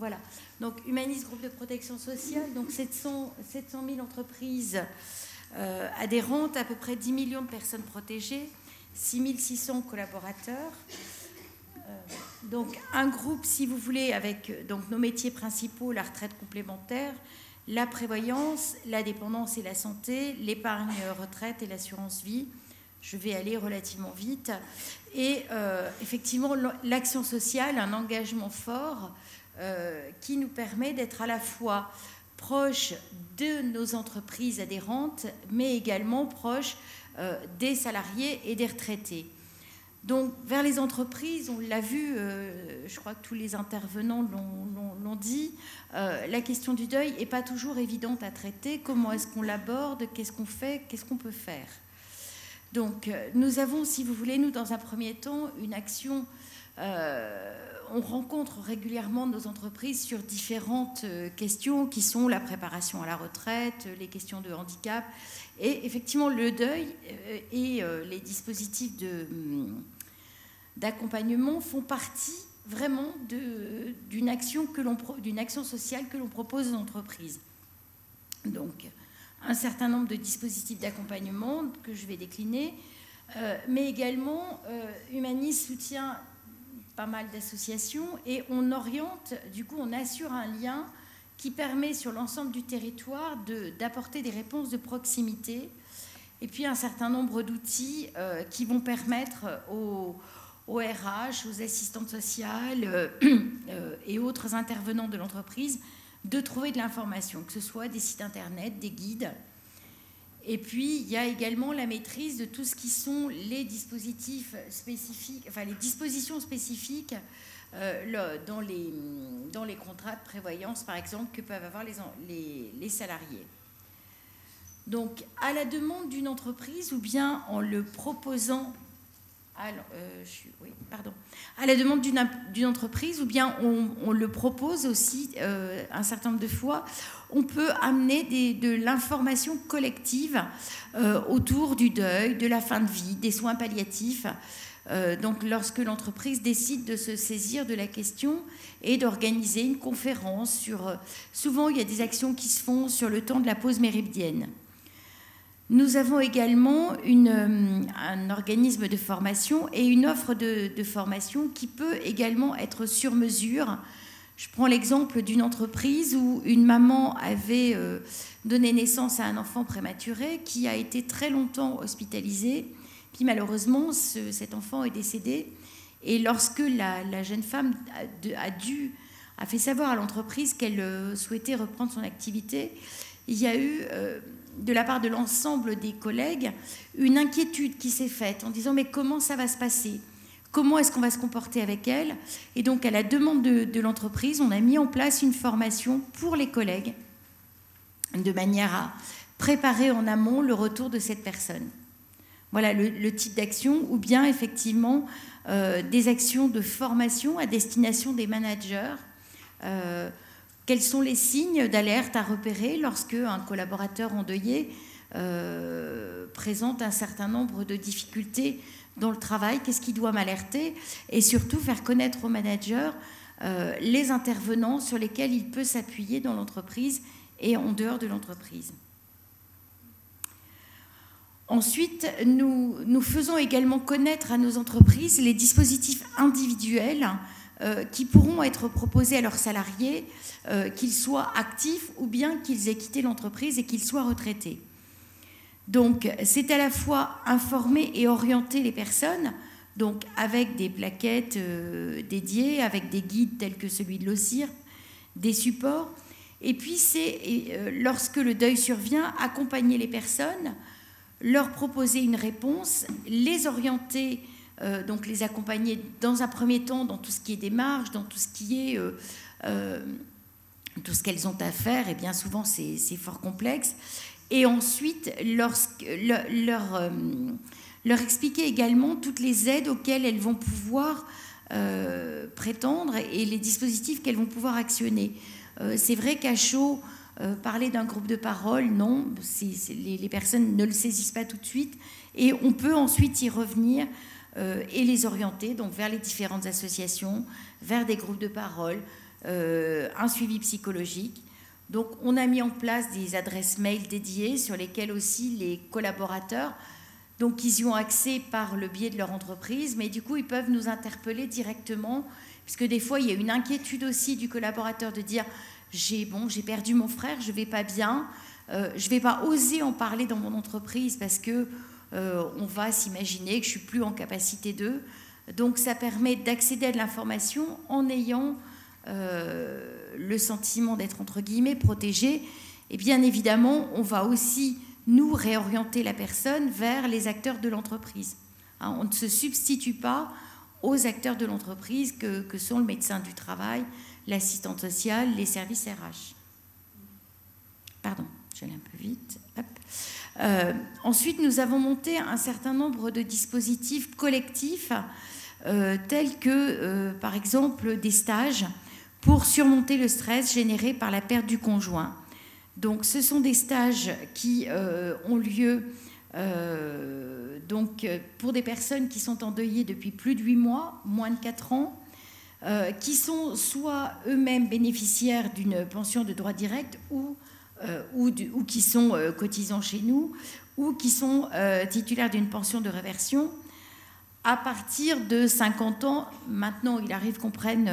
voilà. Donc, Humanis, groupe de protection sociale, donc 700 000 entreprises adhérentes, à peu près 10 millions de personnes protégées, 6 600 collaborateurs. Donc, un groupe, si vous voulez, avec donc, nos métiers principaux, la retraite complémentaire, la prévoyance, la dépendance et la santé, l'épargne retraite et l'assurance vie. Je vais aller relativement vite. Et effectivement, l'action sociale, un engagement fort qui nous permet d'être à la fois proche de nos entreprises adhérentes, mais également proche des salariés et des retraités. Donc, vers les entreprises, on l'a vu, je crois que tous les intervenants l'ont dit, la question du deuil n'est pas toujours évidente à traiter. Comment est-ce qu'on l'aborde? Qu'est-ce qu'on fait? Qu'est-ce qu'on peut faire? Donc, nous avons, si vous voulez, nous, dans un premier temps, une action. On rencontre régulièrement nos entreprises sur différentes questions qui sont la préparation à la retraite, les questions de handicap. Et effectivement, le deuil et les dispositifs d'accompagnement font partie vraiment d'une action sociale que l'on propose aux entreprises. Donc, un certain nombre de dispositifs d'accompagnement que je vais décliner, mais également Humanis soutient pas mal d'associations et on oriente, du coup on assure un lien qui permet sur l'ensemble du territoire d'apporter des réponses de proximité et puis un certain nombre d'outils qui vont permettre aux RH, aux assistantes sociales et autres intervenants de l'entreprise de trouver de l'information, que ce soit des sites internet, des guides. Et puis, il y a également la maîtrise de tout ce qui sont les dispositifs spécifiques, enfin les dispositions spécifiques dans les contrats de prévoyance, par exemple, que peuvent avoir les salariés. Donc, à la demande d'une entreprise ou bien en le proposant... à la demande d'une entreprise ou bien on le propose aussi un certain nombre de fois, on peut amener de l'information collective autour du deuil, de la fin de vie, des soins palliatifs. Donc lorsque l'entreprise décide de se saisir de la question et d'organiser une conférence sur... souvent il y a des actions qui se font sur le temps de la pause méridienne. Nous avons également un organisme de formation et une offre de formation qui peut également être sur mesure. Je prends l'exemple d'une entreprise où une maman avait donné naissance à un enfant prématuré qui a été très longtemps hospitalisé. Puis malheureusement, cet enfant est décédé. Et lorsque la jeune femme a fait savoir à l'entreprise qu'elle souhaitait reprendre son activité, il y a eu... de la part de l'ensemble des collègues, une inquiétude qui s'est faite en disant « mais comment ça va se passer ? Comment est-ce qu'on va se comporter avec elle ?» Et donc, à la demande de l'entreprise, on a mis en place une formation pour les collègues de manière à préparer en amont le retour de cette personne. Voilà le type d'action, ou bien effectivement des actions de formation à destination des managers. Quels sont les signes d'alerte à repérer lorsque un collaborateur endeuillé présente un certain nombre de difficultés dans le travail? Qu'est-ce qui doit m'alerter? Et surtout faire connaître au manager les intervenants sur lesquels il peut s'appuyer dans l'entreprise et en dehors de l'entreprise. Ensuite, nous faisons également connaître à nos entreprises les dispositifs individuels qui pourront être proposés à leurs salariés, qu'ils soient actifs ou bien qu'ils aient quitté l'entreprise et qu'ils soient retraités. Donc, c'est à la fois informer et orienter les personnes, donc avec des plaquettes dédiées, avec des guides tels que celui de l'OCIRP, des supports. Et puis, c'est lorsque le deuil survient, accompagner les personnes, leur proposer une réponse, les orienter, donc les accompagner dans un premier temps dans tout ce qui est démarche, dans tout ce qui est tout ce qu'elles ont à faire, et bien souvent c'est fort complexe. Et ensuite, leur expliquer également toutes les aides auxquelles elles vont pouvoir prétendre et les dispositifs qu'elles vont pouvoir actionner. C'est vrai qu'à chaud, parler d'un groupe de parole, non, les personnes ne le saisissent pas tout de suite, et on peut ensuite y revenir et les orienter donc vers les différentes associations, vers des groupes de parole, un suivi psychologique. Donc, on a mis en place des adresses mail dédiées sur lesquelles aussi les collaborateurs, donc ils y ont accès par le biais de leur entreprise, mais du coup, ils peuvent nous interpeller directement, puisque des fois, il y a une inquiétude aussi du collaborateur de dire « j'ai perdu mon frère, je ne vais pas bien, je ne vais pas oser en parler dans mon entreprise parce que on va s'imaginer que je ne suis plus en capacité d'eux ». Donc, ça permet d'accéder à de l'information en ayant le sentiment d'être, entre guillemets, protégé. Et bien évidemment, on va aussi, nous, réorienter la personne vers les acteurs de l'entreprise. Hein, on ne se substitue pas aux acteurs de l'entreprise que sont le médecin du travail, l'assistante sociale, les services RH. Pardon, j'allais un peu vite. Hop. Ensuite, nous avons monté un certain nombre de dispositifs collectifs tels que, par exemple, des stages pour surmonter le stress généré par la perte du conjoint. Donc, ce sont des stages qui ont lieu pour des personnes qui sont endeuillées depuis plus de 8 mois, moins de 4 ans, qui sont soit eux-mêmes bénéficiaires d'une pension de droit direct ou qui sont cotisants chez nous, ou qui sont titulaires d'une pension de réversion. À partir de 50 ans, maintenant, il arrive qu'on prenne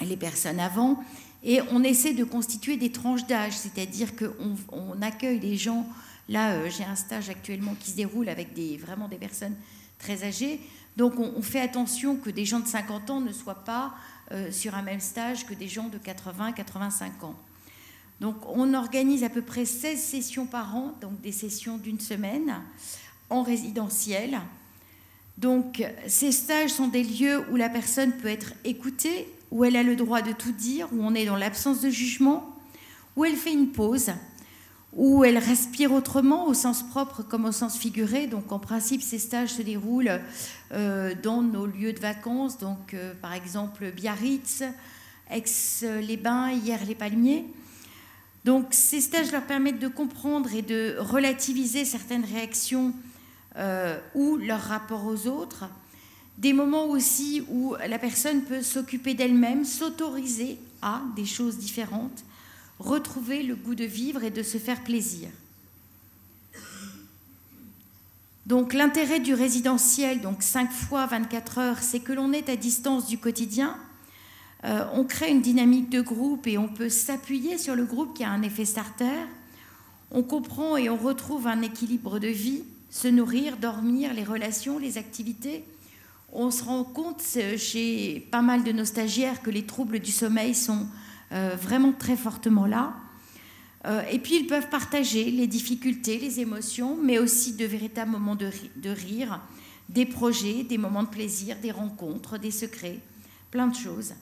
les personnes avant, et on essaie de constituer des tranches d'âge, c'est-à-dire qu'on accueille les gens. Là, j'ai un stage actuellement qui se déroule avec vraiment des personnes très âgées, donc on fait attention que des gens de 50 ans ne soient pas sur un même stage que des gens de 80, 85 ans. Donc on organise à peu près 16 sessions par an, donc des sessions d'une semaine, en résidentiel. Donc ces stages sont des lieux où la personne peut être écoutée, où elle a le droit de tout dire, où on est dans l'absence de jugement, où elle fait une pause, où elle respire autrement, au sens propre comme au sens figuré. Donc en principe, ces stages se déroulent dans nos lieux de vacances, donc par exemple Biarritz, Aix-les-Bains, Hyères-les-Palmiers. Donc ces stages leur permettent de comprendre et de relativiser certaines réactions ou leur rapport aux autres. Des moments aussi où la personne peut s'occuper d'elle-même, s'autoriser à des choses différentes, retrouver le goût de vivre et de se faire plaisir. Donc l'intérêt du résidentiel, donc 5 fois 24 heures, c'est que l'on est à distance du quotidien. On crée une dynamique de groupe et on peut s'appuyer sur le groupe qui a un effet starter. On comprend et on retrouve un équilibre de vie, se nourrir, dormir, les relations, les activités. On se rend compte chez pas mal de nos stagiaires que les troubles du sommeil sont vraiment très fortement là. Et puis ils peuvent partager les difficultés, les émotions, mais aussi de véritables moments de rire, des projets, des moments de plaisir, des rencontres, des secrets, plein de choses.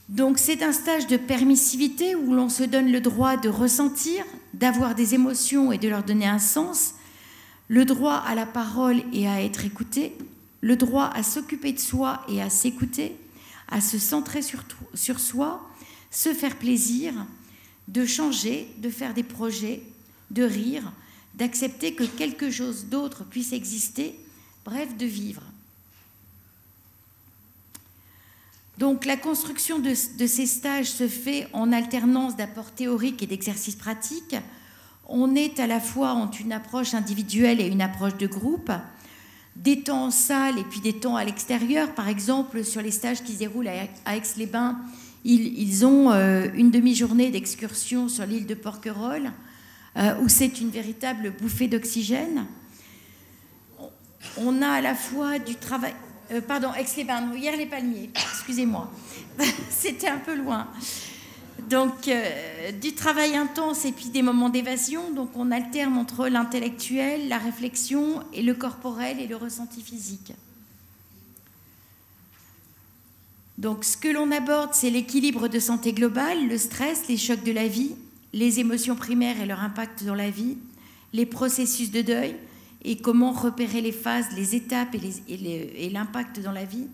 Donc c'est un stage de permissivité où l'on se donne le droit de ressentir, d'avoir des émotions et de leur donner un sens, le droit à la parole et à être écouté, le droit à s'occuper de soi et à s'écouter, à se centrer sur soi, se faire plaisir, de changer, de faire des projets, de rire, d'accepter que quelque chose d'autre puisse exister, bref, de vivre. Donc la construction de ces stages se fait en alternance d'apports théoriques et d'exercices pratiques. On est à la fois entre une approche individuelle et une approche de groupe, des temps en salle et puis des temps à l'extérieur. Par exemple, sur les stages qui se déroulent à Aix-les-Bains, ils ont une demi-journée d'excursion sur l'île de Porquerolles, où c'est une véritable bouffée d'oxygène. On a à la fois du travail... pardon, Aix-les-Bains, Hyères-les-Palmiers, excusez-moi, c'était un peu loin. Donc, du travail intense et puis des moments d'évasion. Donc, on alterne entre l'intellectuel, la réflexion et le corporel et le ressenti physique. Donc, ce que l'on aborde, c'est l'équilibre de santé globale, le stress, les chocs de la vie, les émotions primaires et leur impact dans la vie, les processus de deuil et comment repérer les phases, les étapes et l'impact dans la vie,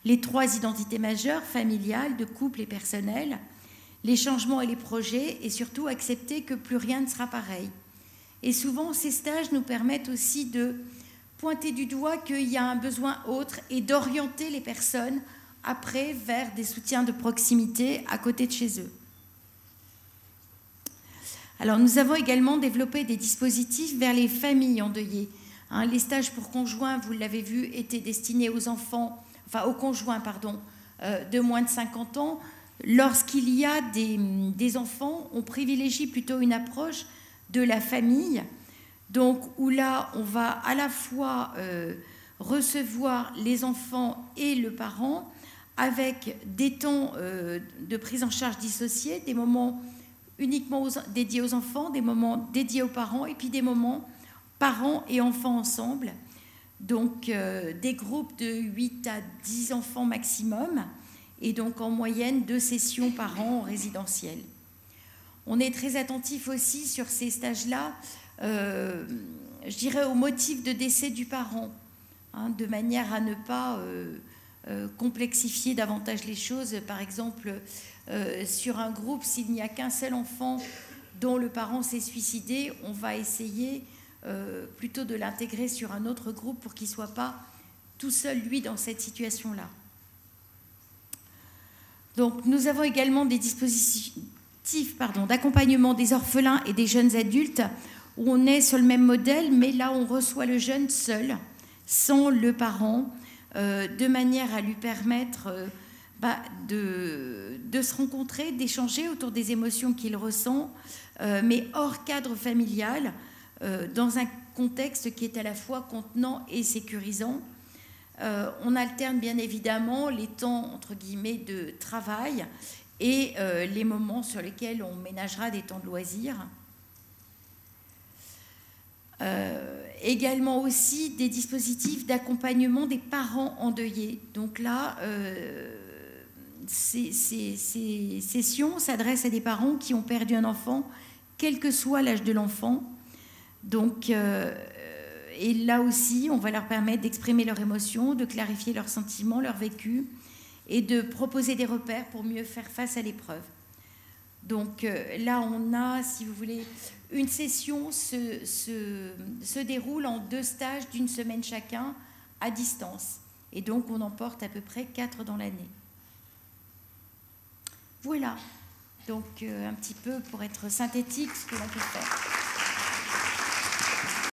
les 3 identités majeures, familiales, de couple et personnelles, les changements et les projets, et surtout accepter que plus rien ne sera pareil. Et souvent, ces stages nous permettent aussi de pointer du doigt qu'il y a un besoin autre et d'orienter les personnes après vers des soutiens de proximité à côté de chez eux. Alors, nous avons également développé des dispositifs vers les familles endeuillées. Les stages pour conjoints, vous l'avez vu, étaient destinés aux enfants, aux conjoints, de moins de 50 ans. Lorsqu'il y a des enfants, on privilégie plutôt une approche de la famille, donc où là, on va à la fois recevoir les enfants et le parent avec des temps de prise en charge dissociés, des moments uniquement dédiés aux enfants, des moments dédiés aux parents, et puis des moments parents et enfants ensemble. Donc des groupes de 8 à 10 enfants maximum, et donc en moyenne 2 sessions par an en résidentiel. On est très attentif aussi sur ces stages-là, je dirais au motif de décès du parent, de manière à ne pas complexifier davantage les choses. Par exemple, sur un groupe, s'il n'y a qu'un seul enfant dont le parent s'est suicidé, on va essayer plutôt de l'intégrer sur un autre groupe pour qu'il ne soit pas tout seul, lui, dans cette situation-là. Donc, nous avons également des dispositifs d'accompagnement des orphelins et des jeunes adultes où on est sur le même modèle, mais là, on reçoit le jeune seul, sans le parent, de manière à lui permettre de se rencontrer, d'échanger autour des émotions qu'il ressent, mais hors cadre familial, dans un contexte qui est à la fois contenant et sécurisant. On alterne bien évidemment les temps, entre guillemets, de travail et les moments sur lesquels on ménagera des temps de loisirs. Également aussi des dispositifs d'accompagnement des parents endeuillés. Donc là, ces sessions s'adressent à des parents qui ont perdu un enfant, quel que soit l'âge de l'enfant. Donc, et là aussi, on va leur permettre d'exprimer leurs émotions, de clarifier leurs sentiments, leur vécu, et de proposer des repères pour mieux faire face à l'épreuve. Donc là, on a, si vous voulez, une session se déroule en 2 stages d'1 semaine chacun à distance. Et donc, on en porte à peu près 4 dans l'année. Voilà. Donc, un petit peu pour être synthétique, ce que l'on peut faire.